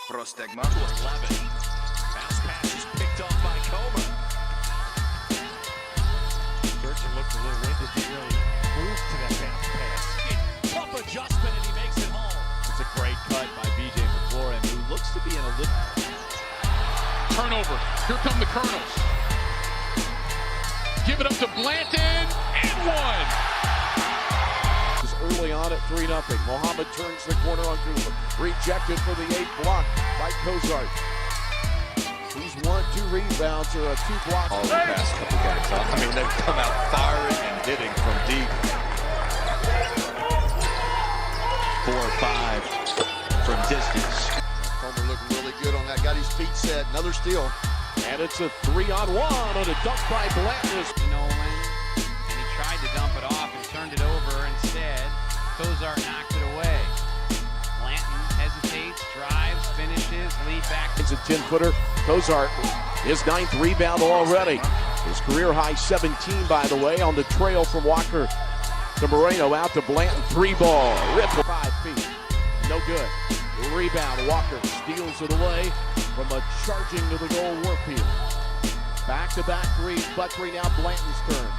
Prostegma. To 11. Bounce pass is picked up by Comer. Churchill looked a little winded to really move to that bounce pass. Tough adjustment and he makes it home. It's a great cut by B.J. McLaurin, who looks to be in a little... Turnover. Here come the Colonels. Give it up to Blanton, and one. Early on at 3-0. Mohammed turns the corner on Cooper. Rejected for the 8th block by Kozart. He's 1-2 rebounds or a 2 block. All the past couple guys. I mean, they've come out firing and hitting from deep. 4 or 5 from distance. Comer looking really good on that. Got his feet set. Another steal. And it's a 3-on-1 on a dunk by Blanton. Nolan, and he tried to dump it off and turned it over instead. Kozart knocked it away. Blanton hesitates, drives, finishes, lead back. It's a 10-footer. Kozart, his 9th rebound already. His career high 17, by the way, on the trail from Walker to Moreno, out to Blanton. 3-ball, rip 5 feet. No good. Rebound, Walker steals it away from a charging to the goal Warfield. Back-to-back threes, but 3 now. Blanton's turn.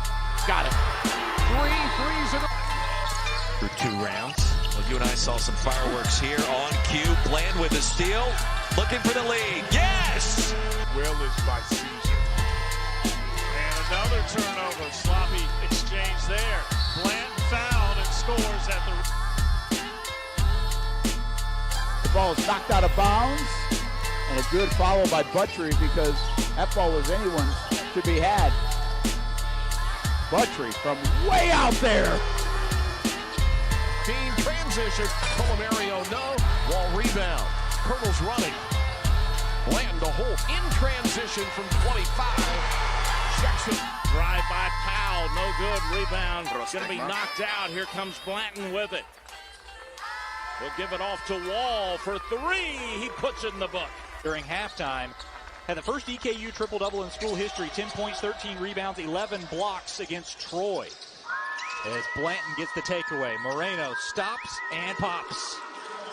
Got it. 3 threes in a... For 2 rounds. Well, you and I saw some fireworks here on cue. Blanton with a steal. Looking for the lead. Yes! Will is by Caesar. And another turnover. Sloppy exchange there. Blanton fouled and scores at the... The ball is knocked out of bounds, and a good follow by Buttrey because that ball was anyone's, should be had. Buttrey from way out there. Team transition. Colomario, no. Wall rebound. Colonel's running. Blanton to hold in transition from 25. Jackson. Drive by Powell, no good. Rebound, going to be knocked out. Here comes Blanton with it. He'll give it off to Wall for 3. He puts it in the book. During halftime, had the first EKU triple-double in school history, 10 points, 13 rebounds, 11 blocks against Troy. As Blanton gets the takeaway, Moreno stops and pops.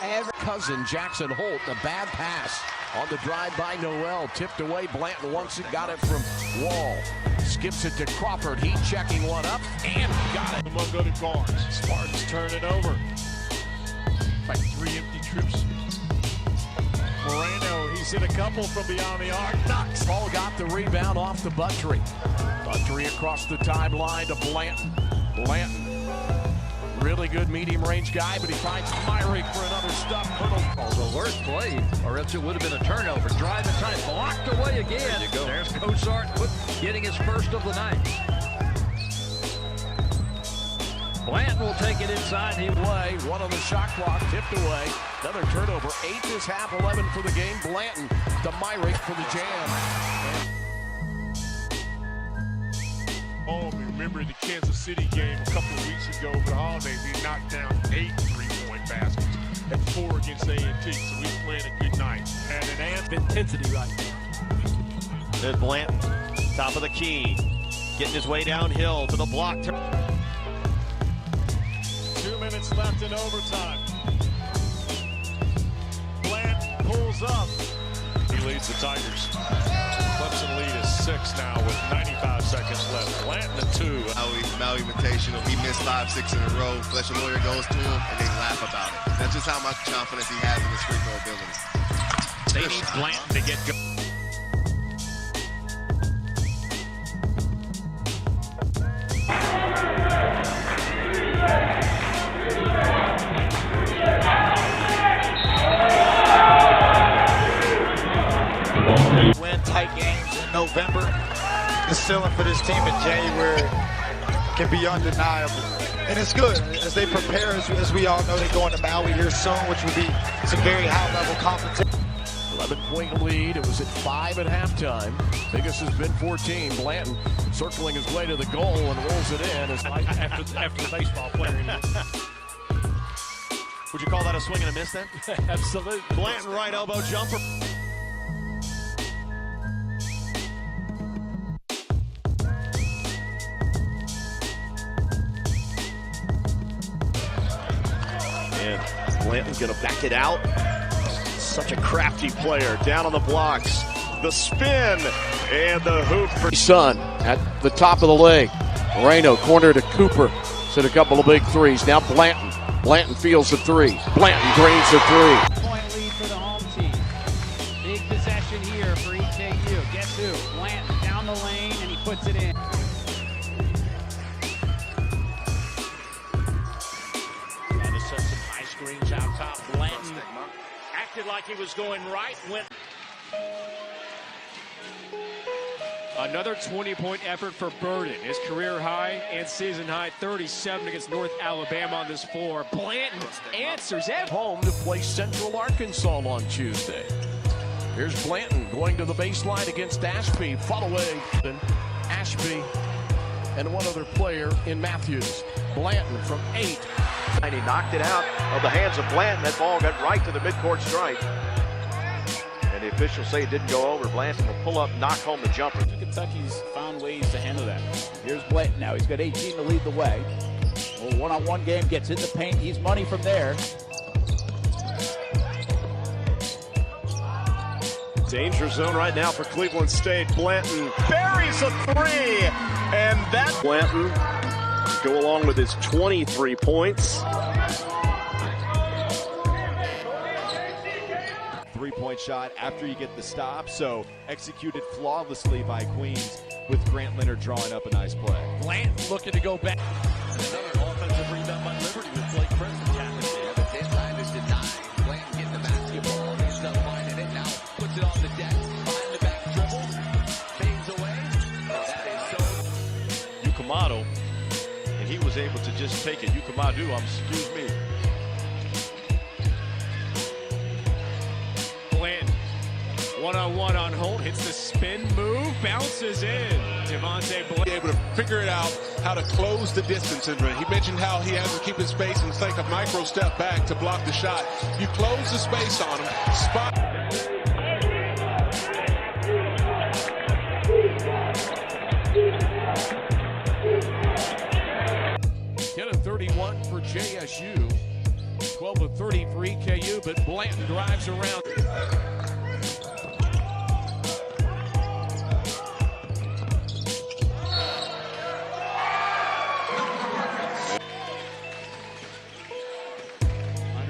And cousin Jackson Holt, a bad pass on the drive by Noel. Tipped away. Blanton once it got it from Wall. Skips it to Crawford. He checking one up and got it. We'll go to guards. Spartans turn it over. By 3 empty trips. Moreno, he's hit a couple from beyond the arc. Knocks. Paul got the rebound off the Buttrey. Buttrey across the timeline to Blanton. Blanton, really good medium range guy, but he finds Myrick for another stop. The worst play, or else it would have been a turnover. Drive in time, blocked away again. There you go. There's Kozart getting his first of the night. Blanton will take it inside. He away. One on the shot clock, tipped away. Another turnover. 8th is half, 11 for the game. Blanton to Myrick for the jam. Oh, remember the Kansas City game a couple of weeks ago for the holidays. He knocked down 8 3-point baskets and 4 against A&T. So he's playing a good night. And an intensity right now. There's Blanton, top of the key, getting his way downhill to the block. 2 minutes left in overtime. Blanton pulls up. He leads the Tigers. Clemson lead is 6 now with 95 seconds left. Blanton at 2. Malinvitational. He missed 5, 6 in a row. Fletcher Lawyer goes to him, and they laugh about it. That's just how much confidence he has in his free throw abilities. They need Blanton to get going. Win tight games in November. The ceiling for this team in January can be undeniable. And it's good as they prepare, as we all know, they're going to Maui here soon, which will be some very high-level competition. 11-point lead. It was at 5 at halftime. Biggest has been 14. Blanton circling his way to the goal and rolls it in. After the baseball player. Would you call that a swing and a miss then? Absolutely. Blanton right elbow jumper. And Blanton's going to back it out. such a crafty player. Down on the blocks, the spin, and the hoop for Sun at the top of the leg. Moreno corner to Cooper. Hit a couple of big threes. Now Blanton. Blanton feels the three. Blanton drains the three. Point lead for the home team. Big possession here for EKU. Guess who? Blanton down the lane, and he puts it in. And to set some high screens out top. Blanton acted like he was going right. Went. Another 20-point effort for Burden. His career high and season high 37 against North Alabama on this floor. Blanton answers at home to play Central Arkansas on Tuesday. Here's Blanton going to the baseline against Ashby. Following Ashby and one other player in Matthews. Blanton from 8. and he knocked it out of the hands of Blanton. That ball got right to the midcourt stripe. And the officials say it didn't go over. Blanton will pull up, knock home the jumper. Kentucky's found ways to handle that. Here's Blanton now. He's got 18 to lead the way. A one-on-one game, gets in the paint. He's money from there. Danger zone right now for Cleveland State. Blanton buries a three. And that Blanton go along with his 23 points. Three-point shot after you get the stop, so executed flawlessly by Queens with Grant Leonard drawing up a nice play. Blanton looking to go back. Another offensive rebound by Liberty with Blake Preston tapping there. The deadline is denied. Blanton getting the basketball. He ends up finding it now. Puts it on the deck. Behind the back dribble. Fades away. That is so. Yukamado, and he was able to just take it. Yukamado, excuse me. Blanton, one-on-one on Holt, hits the spin move, bounces in. Devontae Blanton able to figure it out how to close the distance. He mentioned how he has to keep his space and take a micro step back to block the shot. You close the space on him. Spot. Get a 31 for JSU. 12 of 30 for EKU, but Blanton drives around.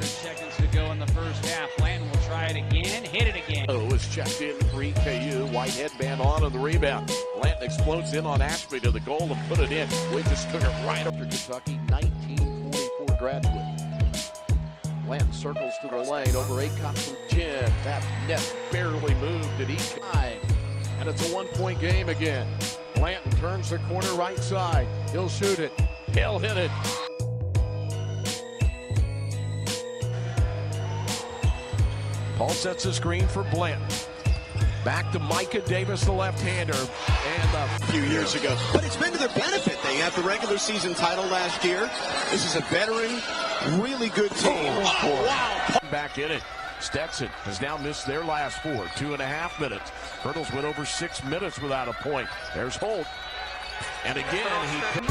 Seconds to go in the first half. Blanton will try it again, hit it again. Was checked in for EKU. White headband on the rebound. Blanton explodes in on Ashby to the goal and put it in. We just took it right up to Kentucky. 1944 graduate. Blanton circles to the lane over Aycock from 10. That net barely moved at each time. And it's a one-point game again. Blanton turns the corner right side. He'll shoot it. He'll hit it. Paul sets a screen for Blanton. Back to Micah Davis, the left-hander, and a few years ago. But it's been to their benefit. They had the regular season title last year. This is a veteran, really good team. Wow. Back in it. Stetson has now missed their last 4, 2.5 minutes. Hurdles went over 6 minutes without a point. There's Holt. And again, he...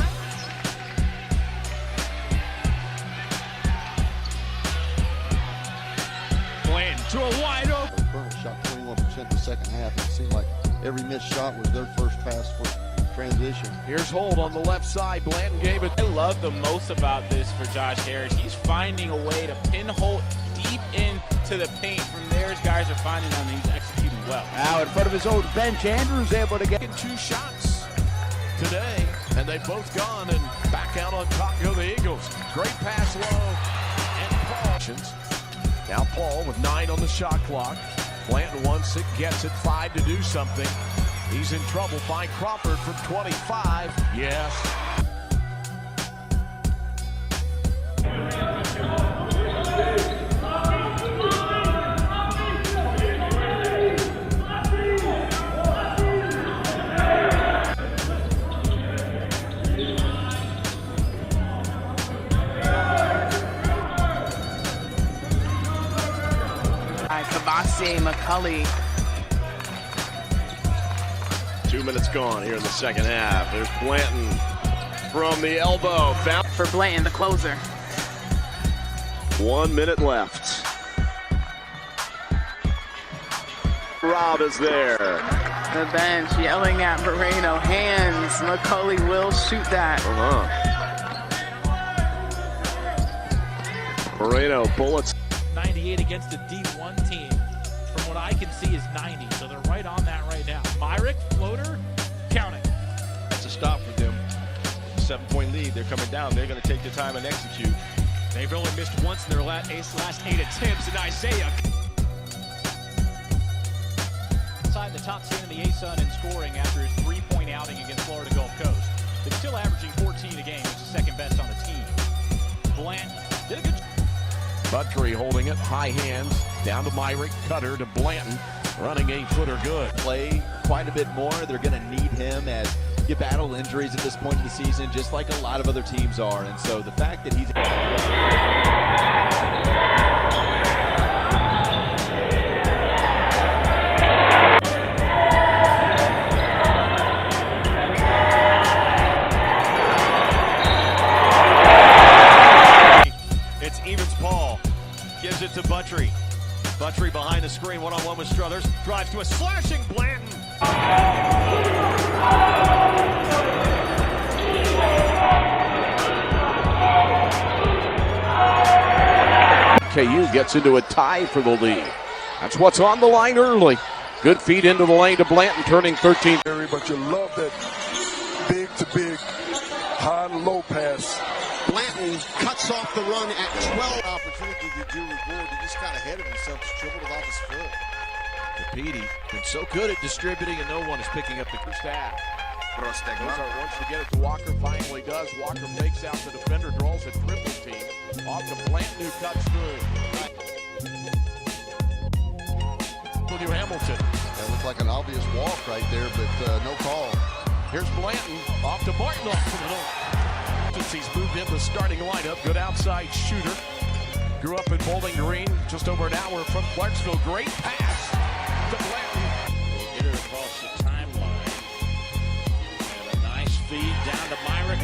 to a wide open. Colonel shot 21% the second half. It seemed like every missed shot was their first pass for transition. Here's Holt on the left side. Blanton gave it. I love the most about this for Josh Harris. He's finding a way to pin Holt deep into the paint. From there, his guys are finding him, and he's executing well. Now in front of his own bench, Andrews able to get 2 shots today, and they've both gone, and back out on top go the Eagles. Great pass low, and Paul. Now Paul with 9 on the shot clock. Blanton wants it, gets it, 5 to do something. He's in trouble. Find Crawford from 25. Yes. McCulley. 2 minutes gone here in the second half. There's Blanton from the elbow. Found for Blanton, the closer. 1 minute left. Rob is there. The bench yelling at Moreno. Hands. McCulley will shoot that. Moreno bullets. 98 against a D1 team. From what I can see is 90. So they're right on that right now. Myrick, floater, counting. That's a stop for them. 7-point lead. They're coming down. They're going to take their time and execute. They've only missed once in their last 8 attempts, and Isaiah. Inside the top 10 in the ASUN in scoring after his 3-point outing against Florida Gulf Coast. But still averaging 14 a game, which is second best on the team. Blanton did a good job. Buttrey holding it, high hands, down to Myrick, cutter to Blanton, running 8-footer good. Play quite a bit more. They're going to need him as you battle injuries at this point of the season, just like a lot of other teams are. And so the fact that he's... It's Evans Paul. Gives it to Buttrey. Buttrey behind the screen, one-on-one with Struthers. Drives to a slashing Blanton. KU gets into a tie for the lead. That's what's on the line early. Good feed into the lane to Blanton, turning 13. But you love that big to big, high to low pass. Blanton cuts off the run at 12. Opportunity to do reward. He just got ahead of himself, just dribbled it off his foot. Petey been so good at distributing, and no one is picking up the first half. Mozart wants to get it to Walker, finally does. Walker makes out the defender, draws a triple team. Off to Blanton, who cuts through. W. Hamilton. That looked like an obvious walk right there, but no call. Here's Blanton, off to Martin, off to the middle. He's moved in the starting lineup. Good outside shooter. Grew up in Bowling Green, just over an hour from Clarksville. Great pass to Blanton. We'll get it across the timeline. And a nice feed down to Myrick.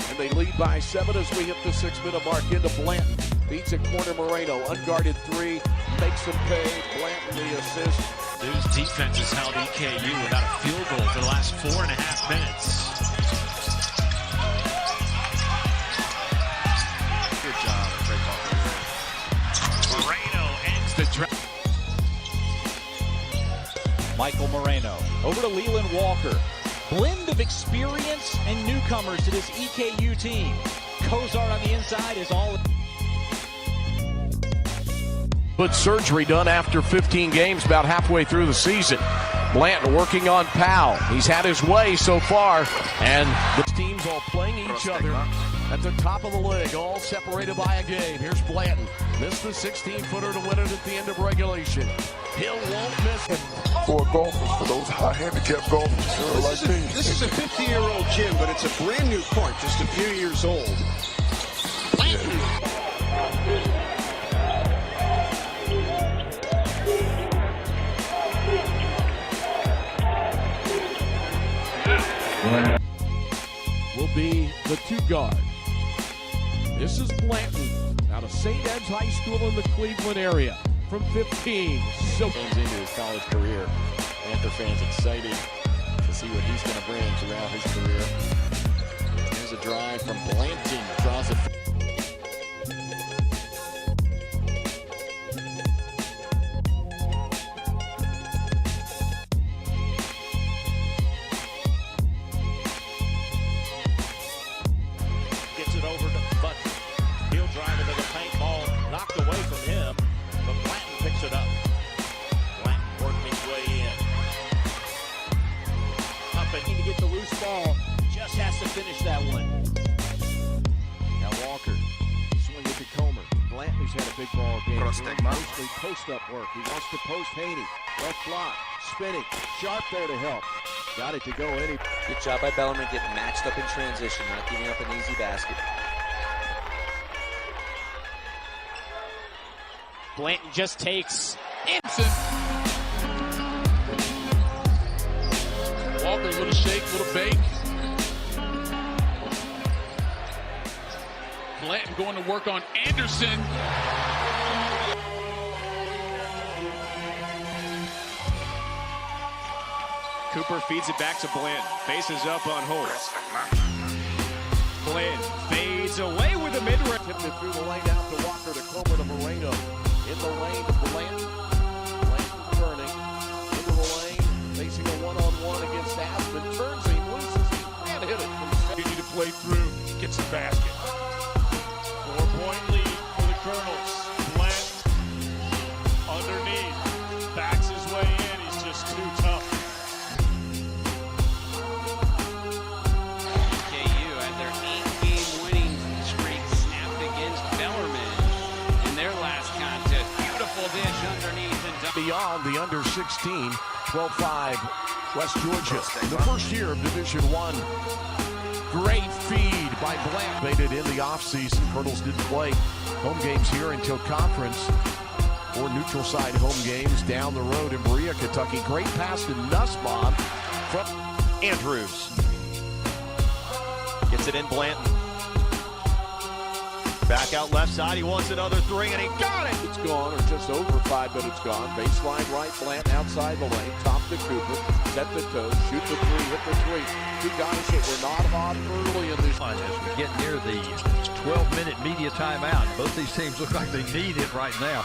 And they lead by 7 as we hit the 6-minute mark into Blanton. Beats at corner Moreno. Unguarded 3. Makes them pay. Blanton the assist. Duke's defense has held EKU without a field goal for the last 4.5 minutes. Good job. Great ball. Moreno ends the drive. Michael Moreno over to Leland Walker. Blend of experience and newcomers to this EKU team. Cozart on the inside is all. But surgery done after 15 games, about halfway through the season. Blanton working on Powell. He's had his way so far, and the teams all playing each other at the top of the league, all separated by a game. Here's Blanton. Missed the 16-footer to win it at the end of regulation. Hill won't miss it. For golfers, for those high-handicapped golfers like me. This is a 50-year-old gym, but it's a brand new court, just a few years old. Blanton. Will be the 2 guard. This is Blanton out of St. Ed's High School in the Cleveland area from 15. So into his college career. Panther fans excited to see what he's going to bring throughout his career. Here's a drive from Blanton. Draws it. gets it over to Buttrey. He'll drive into the paint, ball knocked away from him, but Blanton picks it up. Blanton working his way in. Up and to get the loose ball, just has to finish that one. Now Walker, swing it to Comer. Blanton, who's had a big ball game. Mostly post-up work. He wants to post Haney. Left block, spinning, sharp there to help. Got it to go any. Good job by Bellarmine getting matched up in transition, not giving up an easy basket. Blanton just takes Anson. Walker, little shake, little bake. Blanton going to work on Anderson. Cooper feeds it back to Blanton. Faces up on Holtz. Blanton fades away with a mid-range. Tipped it through the lane out to Walker to Comer to Moreno. In the lane to Blanton. Blanton turning into the lane, facing a one-on-one against Aspen. Turns him, loses him, and hit it. Continue to play through, gets a basket. 4-point lead for the Colonels. Blanton underneath, backs his way in. He's just too tough. KU had their 8-game winning streak snapped against Bellarmine in their last contest. Beautiful dish underneath and beyond the under 16, 12-5 West Georgia. In the first year of Division I. Great feed by Blanton. Baited in the offseason. Colonels didn't play home games here until conference or neutral side home games down the road in Berea, Kentucky. Great pass to Nussbaum from Andrews. Gets it in Blanton. Back out left side. He wants another three, and he got it. It's gone, or just over 5, but it's gone. Baseline right, Blanton outside the lane. Top to Cooper. Set the toe. Shoot the three. Hit the three. Two guys that were not on early in this. As we get near the 12-minute media timeout, both these teams look like they need it right now.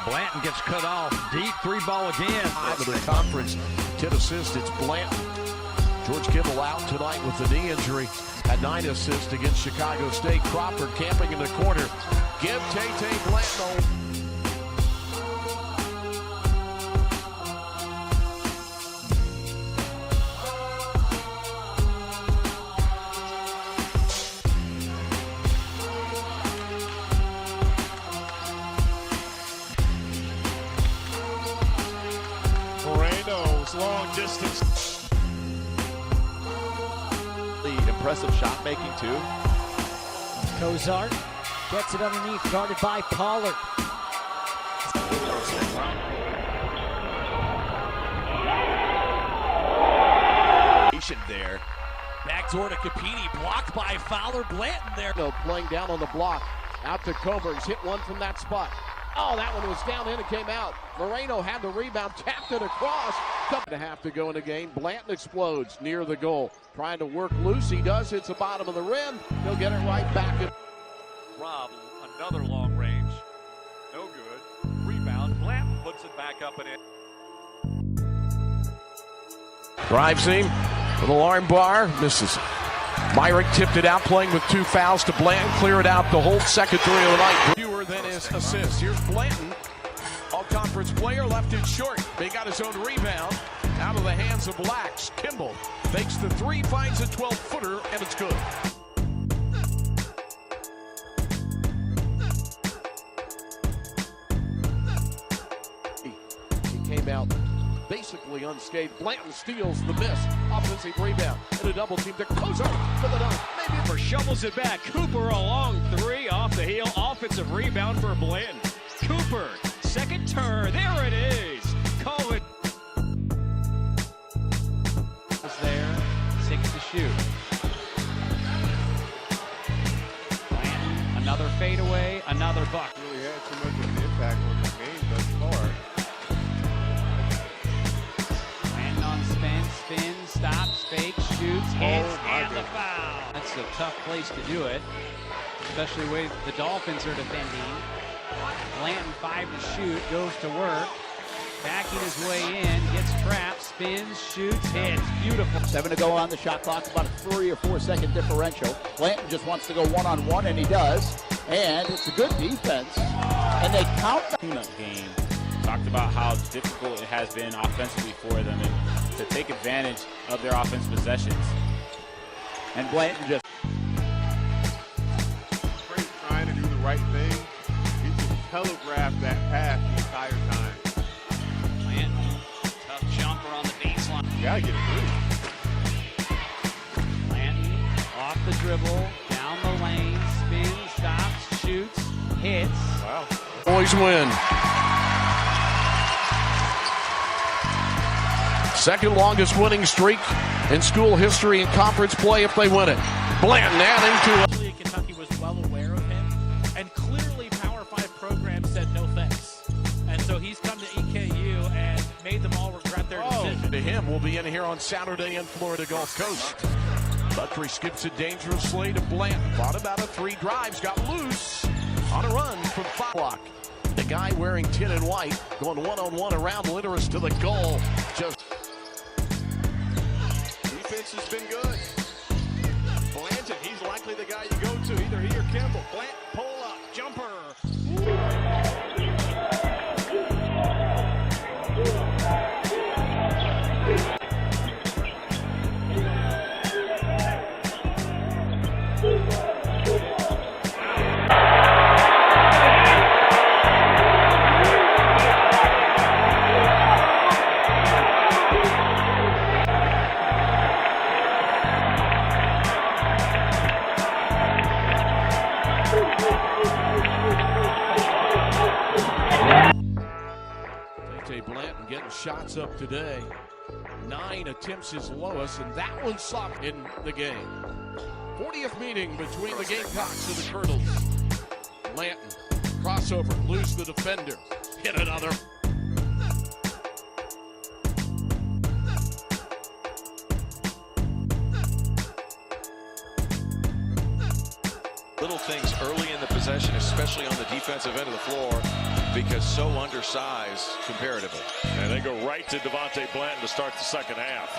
Blanton gets cut off. Deep three ball again. Out of the conference. 10 assists. It's Blanton. George Kittle out tonight with the knee injury. Had 9 assists against Chicago State. Crawford camping in the corner. Give Tay Blanton. Moreno's long distance. Impressive shot making too. Cozart gets it underneath, guarded by Pollard. There. Backdoor to Capini, blocked by Fowler. Blanton there. No, playing down on the block. Out to Comer. He's hit one from that spot. Oh, that one was down in and came out. Moreno had the rebound, tapped it across. To have to go in the game. Blanton explodes near the goal. Trying to work loose. He does. Hits the bottom of the rim. He'll get it right back. Rob, another long range. No good. Rebound. Blanton puts it back up and in. Drives him with an alarm bar. Misses. Myrick tipped it out, playing with 2 fouls to Blanton. Clear it out. The whole second three of the night. Fewer than his assists. Here's Blanton. All-conference player, left it short. He got his own rebound out of the hands of Blacks. Kimball fakes the three, finds a 12-footer, and it's good. He came out basically unscathed. Blanton steals the miss. Offensive rebound. And a double team to Cozart for the dunk. Maybe for shovels it back. Cooper a long three off the heel. Offensive rebound for Blanton. Cooper, second turn. There it is. Call it. There, 6 to shoot. Blanton, another fadeaway, another buck. Really had too much of an impact on the game thus far. Blanton on spin, stops, fakes, shoots, hits, and the foul. That's a tough place to do it, especially the way the Dolphins are defending. Blanton 5 to shoot, goes to work. Backing his way in, gets trapped, spins, shoots, hits. Beautiful. 7 to go on the shot clock, about a 3 or 4 second differential. Blanton just wants to go one-on-one, and he does. And it's a good defense. And they count the game. Talked about how difficult it has been offensively for them and to take advantage of their offense possessions. And Blanton just trying to do the right thing. He just telegraphed that pass the entire time. Tough jumper on the baseline. You gotta get it through. Blanton off the dribble, down the lane, spins, stops, shoots, hits. Wow. Boys win. Second longest winning streak in school history in conference play if they win it. Blanton adding to it. Kentucky was well aware him will be in here on Saturday in Florida Gulf Coast. Buttrey skips it dangerously to Blanton. Thought about it, 3 drives, got loose on a run from 5 block. The guy wearing tin and white going one-on-one around Litteris to the goal. Just defense has been good. Blanton, he's likely the guy you go to, either he or Kimball. Blanton, pull up, jumper. Blanton getting shots up today. 9 attempts his lowest, and that one soft in the game. 40th meeting between the Gamecocks and the Turtles. Blanton, crossover, lose the defender, hit another. Little things early in the possession, especially on the defensive end of the floor, because so undersized comparatively. And they go right to Devontae Blanton to start the second half.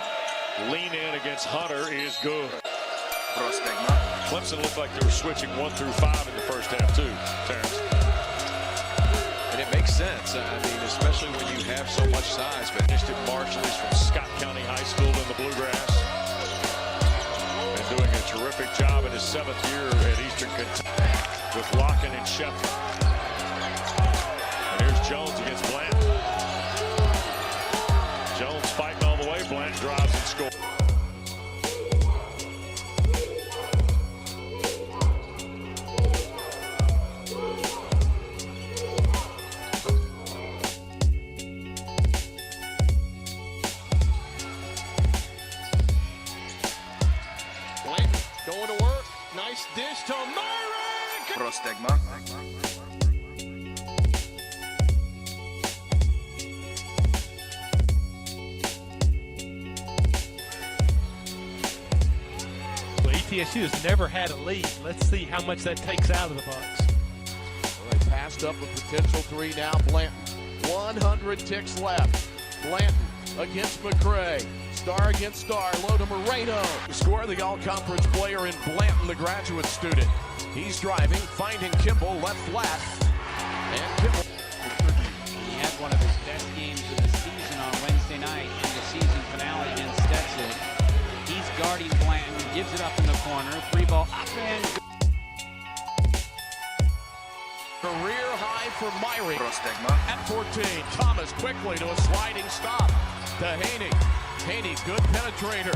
Lean in against Hunter is good. Clemson looked like they were switching 1 through 5 in the first half too, Terrence. And it makes sense. I mean, especially when you have so much size. But Finished at Marshall's from Scott County High School in the Bluegrass. And doing a terrific job in his 7th year at Eastern Kentucky with Locken and Sheffield. And here's Jones against Blanton. Jones fighting all the way. Blanton drives and scores. Blanton going to work. Nice dish to Myrick. Prostegma. ETSU has never had a lead. Let's see how much that takes out of the Bucks. Well, they passed up a potential 3 now. Blanton, 100 ticks left. Blanton against McCray. Star against star. Low to Moreno. Score the all-conference player in Blanton, the graduate student. He's driving, finding Kimball left flat. And Kimball. He had one of his best games of the season on Wednesday night in the season finale against Stetson. He's guarding Blanton, gives it up in the corner. 3 ball up and career high for Myrick. At 14, Thomas quickly to a sliding stop to Haney. Haney, good penetrator.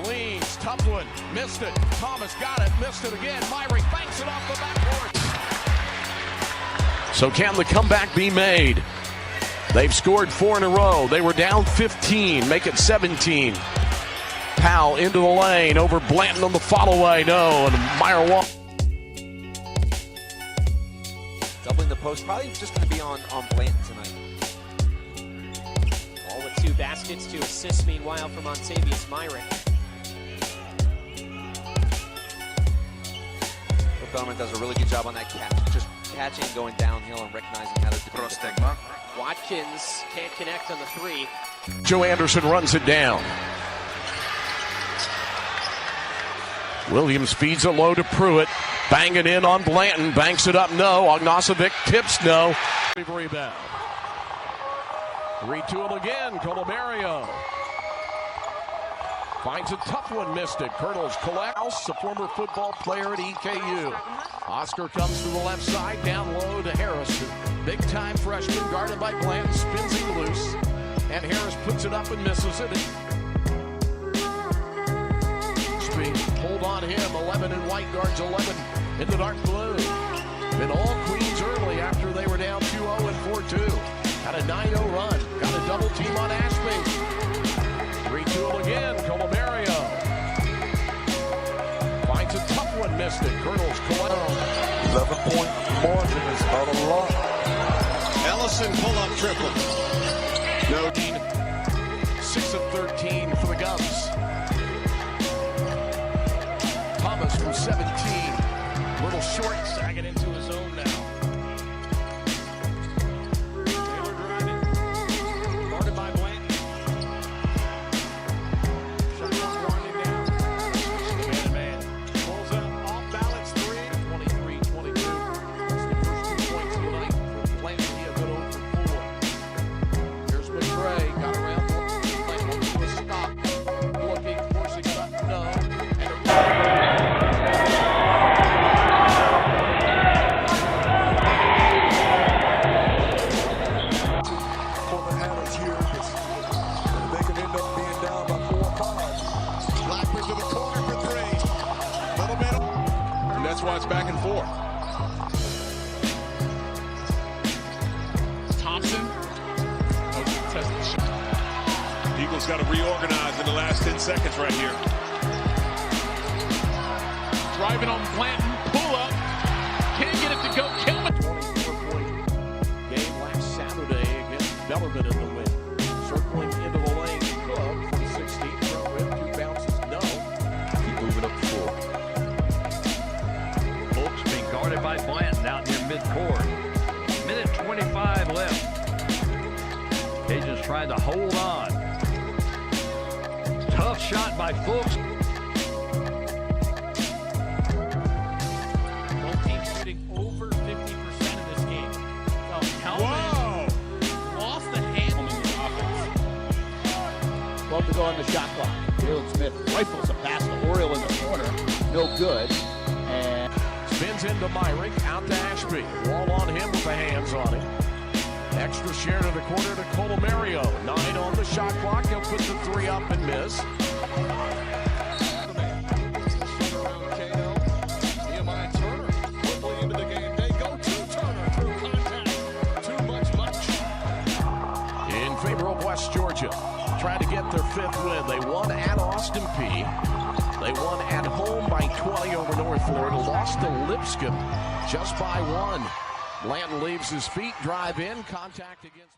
Leans, tough one, missed it. Thomas got it, missed it again. Myrick banks it off the backboard. So can the comeback be made? They've scored 4 in a row. They were down 15, make it 17. Powell into the lane, over Blanton on the follow-away. No, and Meyer won. Doubling the post, probably just going to be on Blanton tonight. All with 2 baskets, 2 assists, meanwhile, from Montavious Myrick. Bellman does a really good job on that catch. Just catching, going downhill, and recognizing how to defend. Watkins can't connect on the 3. Joe Anderson runs it down. Williams feeds it low to Pruitt. Bang it in on Blanton. Banks it up, no. Ognasovic tips, no. Rebound. 3-2 him again. Colomario finds a tough one, missed it. Colonels collects, a former football player at EKU. Oscar comes to the left side, down low to Harris. Big time freshman, guarded by Blanton, spins him loose. And Harris puts it up and misses it. Hold on him, 11 in white guards, 11 in the dark blue. Been all Queens early after they were down 2-0 and 4-2. Had a 9-0 run, got a double team on Ashby. 3-2 again, Colomario. Finds a tough one, missed it. Colonels collect. 11-point margin is not a lot. Ellison pull-up triple. No. 6 of 13 for the Gums. Thomas from 17. Little short. Sagging into his zone now. Taylor driving. Guarded by Blanton. Shot clock winding down. Man. Pulls up. Off balance 3. 23-22. That's the first 2 points of the night for Blanton. He a good 0 for 4. Here's McRae. Got around. Blanton to a stop. Looking, forcing it up. No. That's why it's back and forth. Thompson. Eagles got to reorganize in the last 10 seconds right here. Driving on Blanton. Pull up. Can't get it to go. Kill it. 24-point game last Saturday against Bellarmine in the win. Circling into the lane. Cook from 16. Front rim. 2 bounces. No. Keep moving up the floor. Folks being guarded by Blanton out near midcourt. Minute 25 left. Cajuns trying to hold on. Tough shot by Fulks. Both teams shooting over 50% in this game. So Calvin lost the handle in the offense. 12 to go on the shot clock. Jalen Smith rifles a pass to Oriole in the corner. No good. And spins into Myrick. Out to Ashby. Wall on him with the hands on him. Extra share to the corner to Colomario. 9 on the shot clock. He'll put the 3 up and miss. In favor of West Georgia. Trying to get their 5th win. They won at Austin Peay. They won at home by 20 over North Florida. Lost to Lipscomb just by 1. Blanton leaves his feet, drive in, contact against